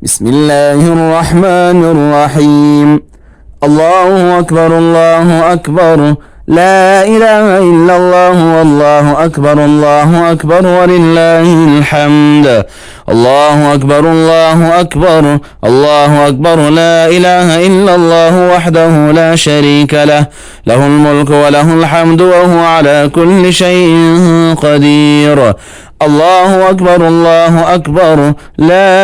بسم الله الرحمن الرحيم. الله أكبر الله أكبر، لا إله إلا الله والله أكبر الله أكبر ولله الحمد. الله أكبر الله أكبر الله أكبر، لا إله إلا الله وحده لا شريك له، له الملك وله الحمد وهو على كل شيء قدير. الله أكبر الله أكبر، لا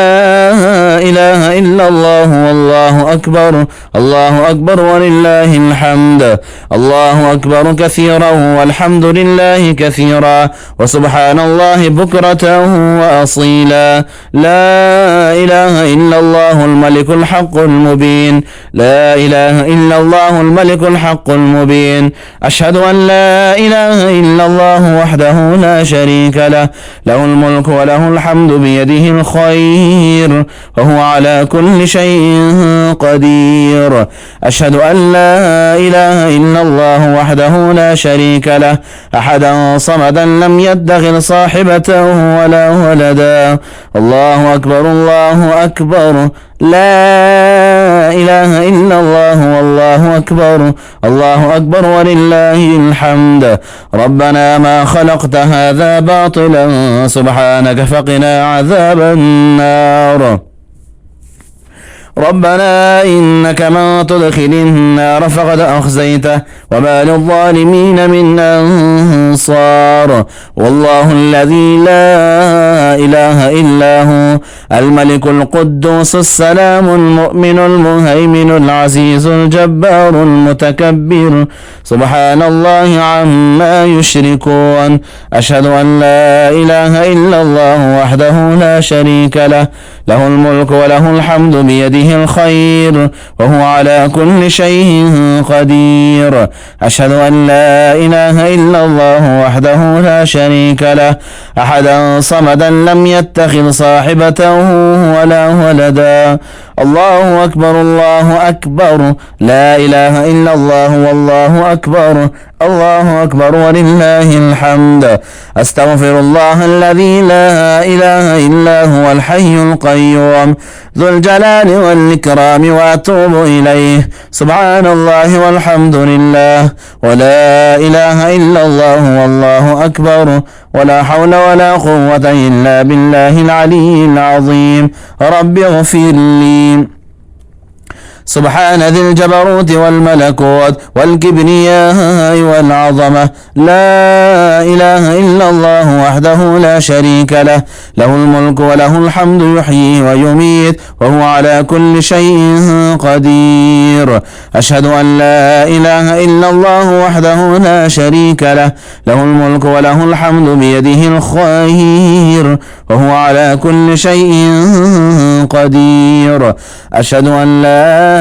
إله إلا الله والله أكبر الله أكبر ولله الحمد. الله أكبر كثيرا والحمد لله كثيرا وسبحان الله بكرة وأصيلا. لا إله إلا الله الملك الحق المبين، لا إله إلا الله الملك الحق المبين. أشهد أن لا إله إلا الله وحده لا شريك له، له الملك وله الحمد بيده الخير وهو على كل شيء قدير. أشهد أن لا إله إلا الله وحده لا شريك له، أحدا صمدا لم يتخذ صاحبة ولا ولدا. الله أكبر الله أكبر، لا إله إلا الله والله أكبر الله أكبر ولله الحمد. ربنا ما خلقت هذا باطلا سبحانك فقنا عذاب النار. ربنا إنك من تدخل النار فقد أخزيته وما للظالمين من أنصار. والله الذي لا إله إلا هو الملك القدوس السلام المؤمن المهيمن العزيز الجبار المتكبر، سبحان الله عما يشركون. أشهد أن لا إله إلا الله وحده لا شريك له، له الملك وله الحمد بيده الخير وهو على كل شيء قدير. أشهد أن لا إله إلا الله وحده لا شريك له، أحدا صمدا لم يتخذ صاحبة ولا ولدا. الله أكبر الله أكبر، لا إله إلا الله والله أكبر الله أكبر ولله الحمد. أستغفر الله الذي لا إله إلا هو الحي القيوم ذو الجلال والإكرام وأتوب إليه. سبحان الله والحمد لله ولا إله إلا الله والله أكبر ولا حول ولا قوة إلا بالله العلي العظيم. رب اغفر لي. سبحان ذي الجبروت والملكوت والكبرياء والعظمة، لا إله إلا الله وحده لا شريك له، له الملك وله الحمد يحيي ويميت وهو على كل شيء قدير. أشهد أن لا إله إلا الله وحده لا شريك له، له الملك وله الحمد بيده الخير وهو على كل شيء قدير. أشهد أن لا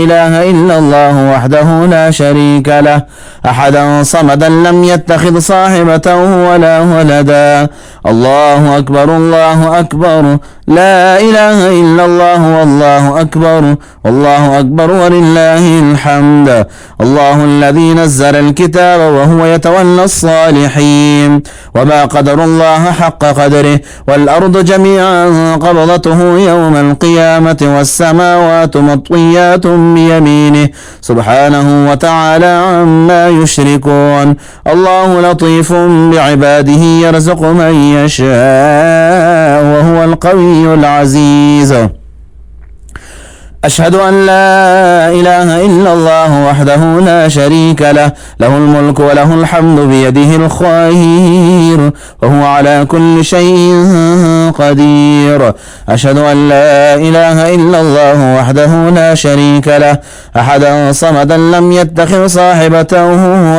إله إلا الله وحده لا شريك له، أحدا صمدا لم يتخذ صاحبة ولا ولدا. الله أكبر الله أكبر، لا إله إلا الله والله أكبر والله أكبر ولله الحمد. الله الذي نزل الكتاب وهو يتولى الصالحين، وما قدر الله حق قدره، والأرض جميعا قبضته يوم القيامة والسماوات مطويات بيمينه سبحانه وتعالى عما يشركون. الله لطيف بعباده يرزق من يشاء وهو القوي العزيز. أشهد أن لا إله إلا الله وحده لا شريك له، له الملك وله الحمد بيده الخير وهو على كل شيء قدير. أشهد أن لا إله إلا الله وحده لا شريك له، أحدا صمدا لم يتخذ صاحبة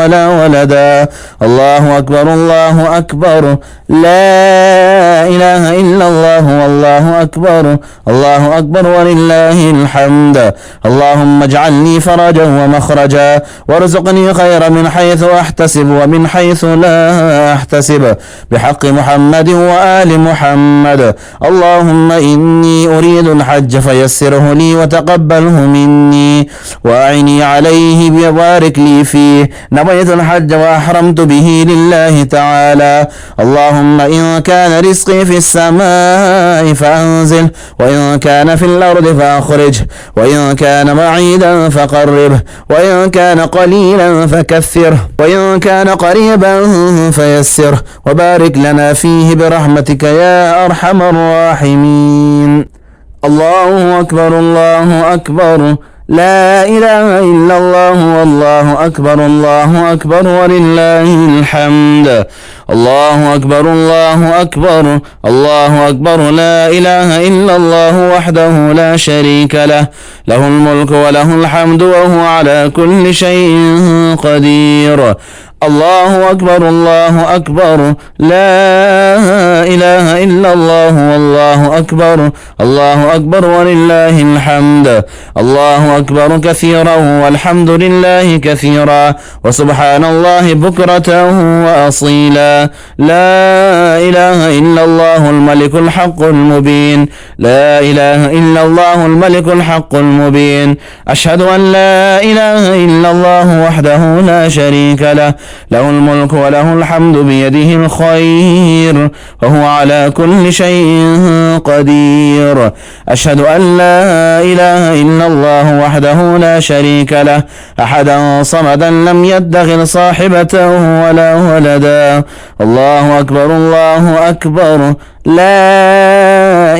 ولا ولدا. الله أكبر الله أكبر، لا إله إلا الله والله أكبر الله أكبر ولله الحمد. الحمد. اللهم اجعلني فرجا ومخرجا، وارزقني خير من حيث أحتسب ومن حيث لا أحتسب، بحق محمد وآل محمد. اللهم إني أريد الحج فيسره لي وتقبله مني، وأعني عليه وبارك لي فيه. نويت الحج وأحرمت به لله تعالى. اللهم إن كان رزقي في السماء فأنزل، وإن كان في الأرض فأخرج، وإن كان بعيدا فقربه، وإن كان قليلا فكثره، وإن كان قريبا فيسره، وبارك لنا فيه برحمتك يا أرحم الراحمين. الله أكبر الله أكبر، لا إله إلا الله والله أكبر الله أكبر ولله الحمد. الله أكبر الله أكبر الله أكبر، لا إله إلا الله وحده لا شريك له، له الملك وله الحمد وهو على كل شيء قدير. الله أكبر الله أكبر، لا إله إلا الله والله أكبر الله أكبر ولله الحمد. الله أكبر كثيرا والحمد لله كثيرا، وسبحان الله بكرة وأصيلا. لا إله إلا الله الملك الحق المبين، لا إله إلا الله الملك الحق المبين. أشهد أن لا إله إلا الله وحده لا شريك له، له الملك وله الحمد بيده الخير وهو على كل شيء قدير. أشهد أن لا إله إلا الله وحده لا شريك له، أحدا صمدا لم يتخذ صاحبة ولا ولدا. الله أكبر الله أكبر، لا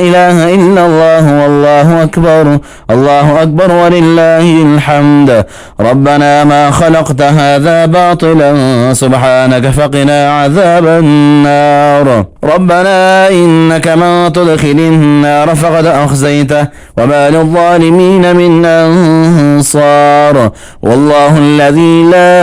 إله إلا الله والله أكبر الله أكبر ولله الحمد. ربنا ما خلقت هذا باطلا سبحانك فقنا عذاب النار. ربنا إنك من تدخل النار فقد أخزيته وما للظالمين من أنصار. والله الذي لا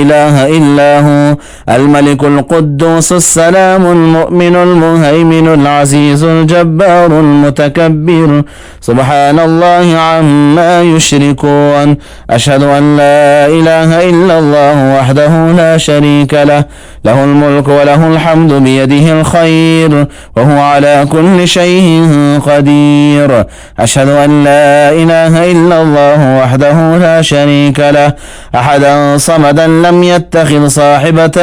إله إلا هو الملك القدوس السلام المؤمن المهيمن العزيز الجبار المتكبر، سبحان الله عما يشركون. أشهد أن لا إله إلا الله وحده لا شريك له، له الملك وله الحمد بيده الخير وهو على كل شيء قدير. أشهد أن لا إله إلا الله وحده لا شريك له، أحدا صمدا لم يتخذ صاحبة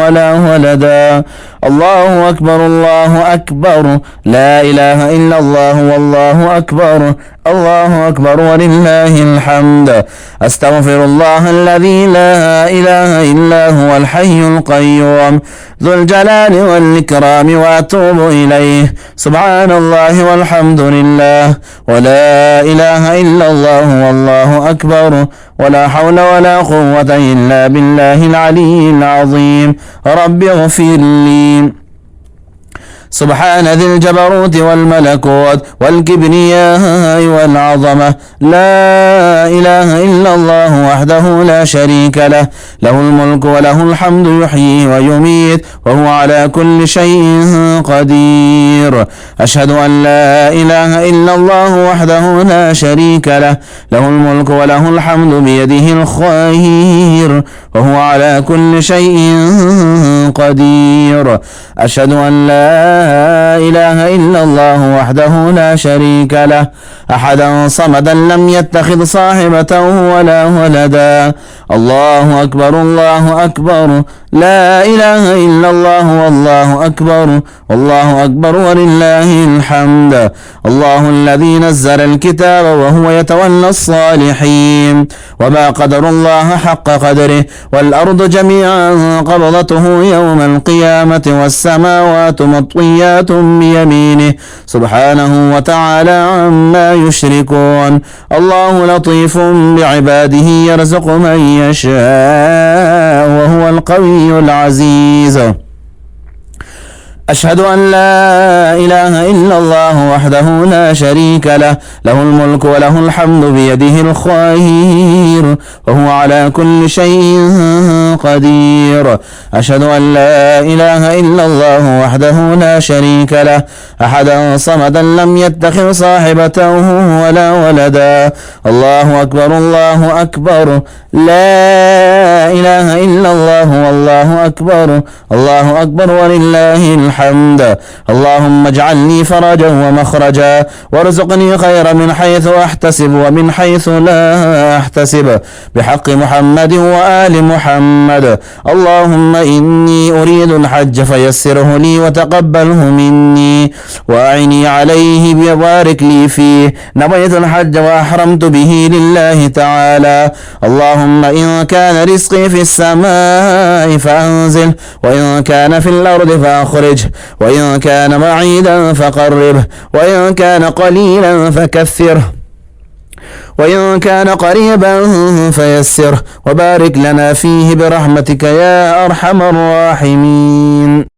ولا ولدا. الله أكبر الله أكبر، لا إله إلا الله والله أكبر الله أكبر ولله الحمد. أستغفر الله الذي لا إله إلا هو الحي القيوم ذو الجلال والإكرام وأتوب إليه. سبحان الله والحمد لله ولا إله إلا الله والله أكبر، ولا حول ولا قوة إلا بالله العلي العظيم. رب اغفر لي. سبحان ذي الجبروت والملكوت والكبرياء والعظمة، لا إله إلا الله وحده لا شريك له، له الملك وله الحمد يحيي ويميت وهو على كل شيء قدير. أشهد أن لا إله إلا الله وحده لا شريك له، له الملك وله الحمد بيده الخير وهو على كل شيء قدير. أشهد أن لا إله إلا الله وحده لا شريك له، أحدا صمدا لم يتخذ صاحبة ولا ولدا. الله أكبر الله أكبر، لا إله إلا الله والله أكبر والله أكبر ولله الحمد. الله الذي نزل الكتاب وهو يتولى الصالحين، وما قدر الله حق قدره، والأرض جميعا قبضته يوم القيامة والسماوات مطويات بيمينه سبحانه وتعالى عما يشركون. الله لطيف بعباده يرزق من يشاء وهو القوي العزيز. أشهد أن لا إله إلا الله وحده لا شريك له، له الملك وله الحمد بيده الخير وهو على كل شيء قدير. أشهد أن لا إله إلا الله وحده لا شريك له، أحدا صمدا لم يتخذ صاحبة ولا ولدا. الله أكبر الله أكبر، لا إله إلا الله والله أكبر، الله أكبر ولله الحمد. اللهم اجعل لي فرجا ومخرجا، وارزقني خيرا من حيث أحتسب ومن حيث لا أحتسب، بحق محمد وآل محمد. اللهم إني أريد الحج فيسره لي وتقبله مني، وأعني عليه وبارك لي فيه. نويت الحج وأحرمت به لله تعالى. اللهم إن كان رزقي في السماء فأنزل، وإن كان في الأرض فأخرجه، وإن كان بعيدا فقربه، وإن كان قليلا فكثره، وإن كان قريبا فيسره، وبارك لنا فيه برحمتك يا أرحم الراحمين.